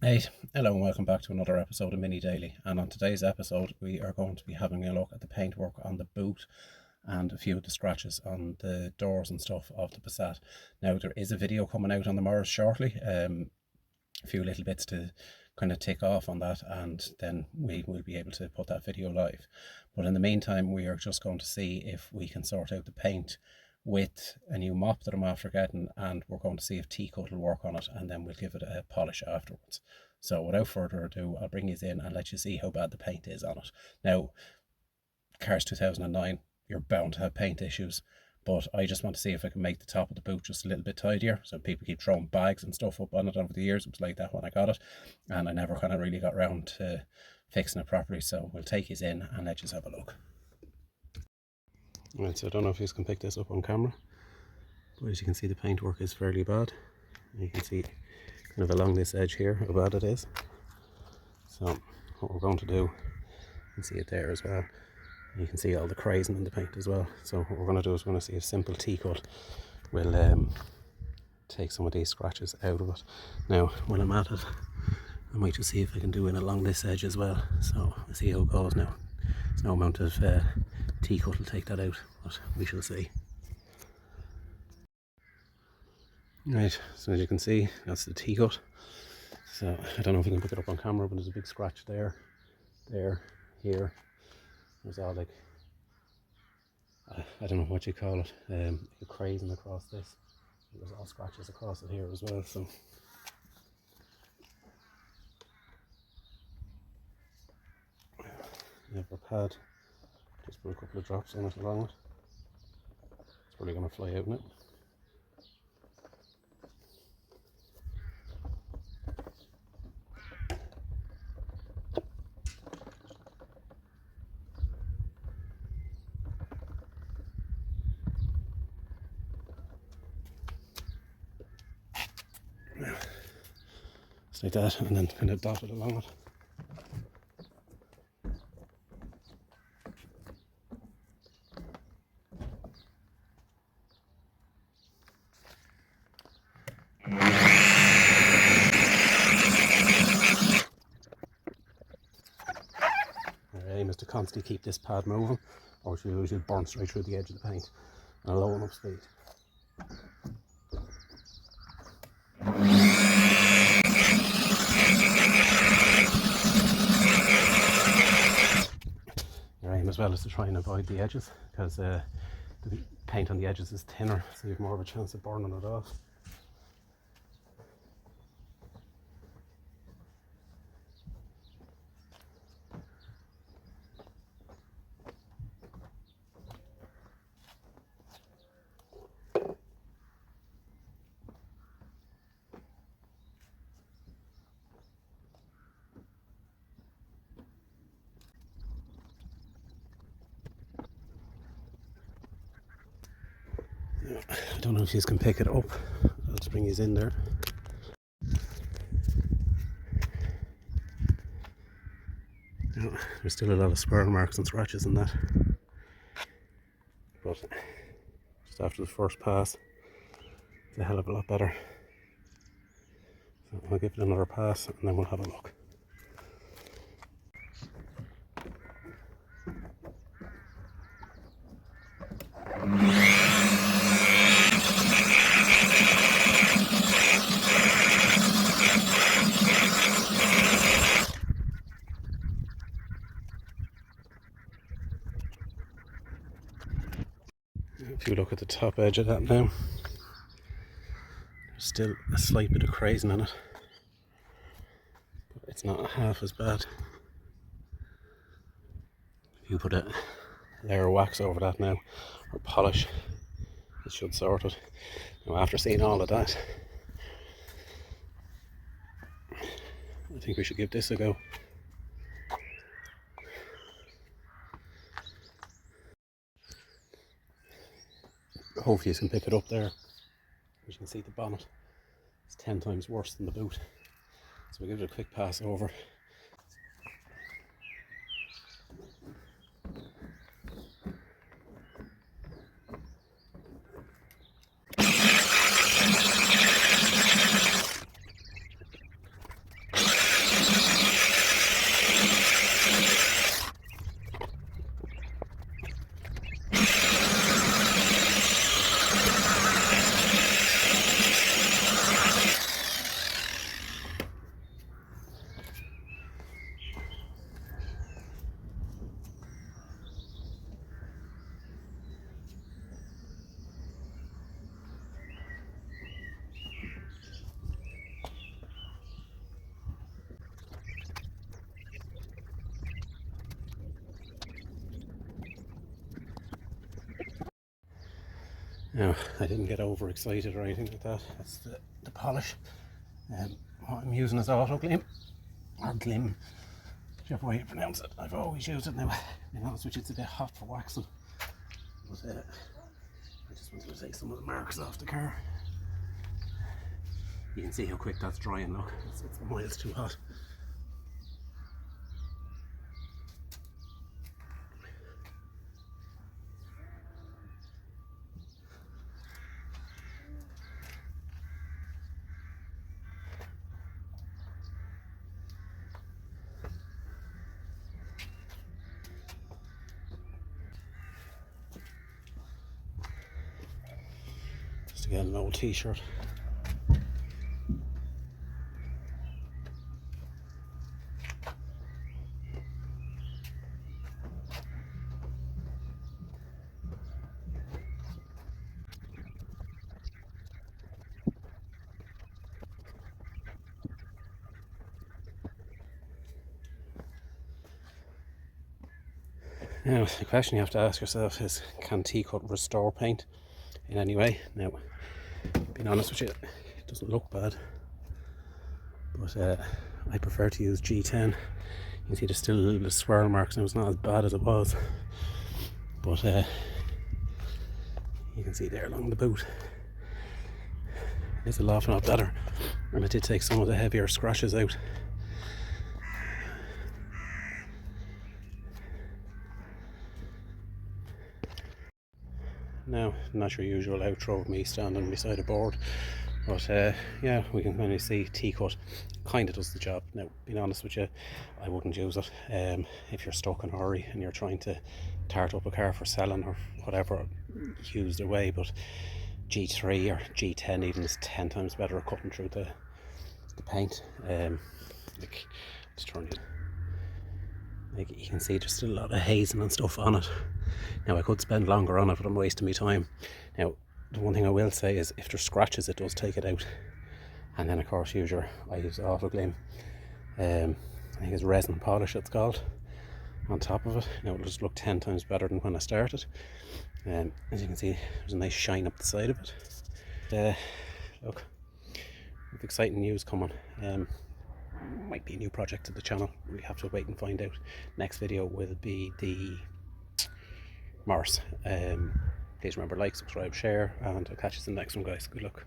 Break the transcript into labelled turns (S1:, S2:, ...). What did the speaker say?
S1: Hey, hello and welcome back to another episode of Mini Daily. And on today's episode, we are going to be having a look at the paintwork on the boot and a few of the scratches on the doors and stuff of the Passat. Now, there is a video coming out on the Mars shortly, a few little bits to kind of tick off on that, and then we will be able to put that video live. But in the meantime, we are just going to see if we can sort out the paint with a new mop that I'm after getting, and we're going to see if T-Cut will work on it, and then we'll give it a polish afterwards. So without further ado, I'll bring you in and let you see how bad the paint is on it. Now, car's 2009, you're bound to have paint issues, but I just want to see if I can make the top of the boot just a little bit tidier. So people keep throwing bags and stuff up on it over the years. It was like that when I got it, and I never kind of really got around to fixing it properly. So we'll take you in and let you have a look. Right, so I don't know if you can pick this up on camera, but as you can see, the paintwork is fairly bad. You can see kind of along this edge here how bad it is. So what we're going to do, you can see it there as well. You can see all the crazing in the paint as well. So what we're going to do is we're going to see if simple T-Cut will take some of these scratches out of it. Now, when I'm at it, I might just see if I can do it along this edge as well. So we'll see how it goes now. There's no amount of T-Cut will take that out, but we shall see. Right, so as you can see, that's the T-Cut. So I don't know if you can pick it up on camera, but there's a big scratch there, here. There's all like, I don't know what you call it, crazing across this. There's all scratches across it here as well. So never pad. Just put a couple of drops on it along it. It's probably going to fly out in it. Just like that, and then kind of dot it along it. Our aim is to constantly keep this pad moving, or she'll usually burn straight through the edge of the paint at a low enough speed. Your aim as well is to try and avoid the edges, because the paint on the edges is thinner, so you have more of a chance of burning it off. I don't know if you can pick it up. I'll just bring you in there. There's still a lot of square marks and scratches in that, but just after the first pass, it's a hell of a lot better. So I'll give it another pass and then we'll have a look. If you look at the top edge of that now, there's still a slight bit of crazing in it, but it's not half as bad. If you put a layer of wax over that now, or polish, it should sort it. Now, after seeing all of that, I think we should give this a go. Hopefully you can pick it up there. As you can see, the bonnet is 10 times worse than the boot. So we'll give it a quick pass over. Now, I didn't get overexcited or anything like that. That's the polish. What I'm using is auto glim, or glim, whichever way you pronounce it. I've always used it now. To be honest with you, it's a bit hot for waxing. But I just wanted to take some of the marks off the car. You can see how quick that's drying, look. It's miles too hot. Just again, an old t-shirt. Now, the question you have to ask yourself is, can T-cut restore paint in any way? Now, being honest with you, it doesn't look bad, but I prefer to use G10. You can see there's still a little bit of swirl marks. Now, it's not as bad as it was, but you can see there along the boot it's a lot better, and it did take some of the heavier scratches out. Now, not your usual outro of me standing beside a board, but yeah, we can kind of see T-cut kind of does the job. Now, being honest with you, I wouldn't use it if you're stuck in a hurry and you're trying to tart up a car for selling or whatever, use the way. But G3 or G10 even is 10 times better at cutting through the paint. Like, just trying to, like, you can see there's still a lot of hazing and stuff on it. Now, I could spend longer on it, but I'm wasting my time. Now, the one thing I will say is, if there's scratches, it does take it out. And then, of course, I use auto glim. I think it's resin polish it's called, on top of it. Now, it'll just look 10 times better than when I started. As you can see, there's a nice shine up the side of it. Look, with exciting news coming. Might be a new project to the channel. We have to wait and find out. Next video will be the Morris. Please remember, like, subscribe, share, and I'll catch you in the next one, guys. Good luck.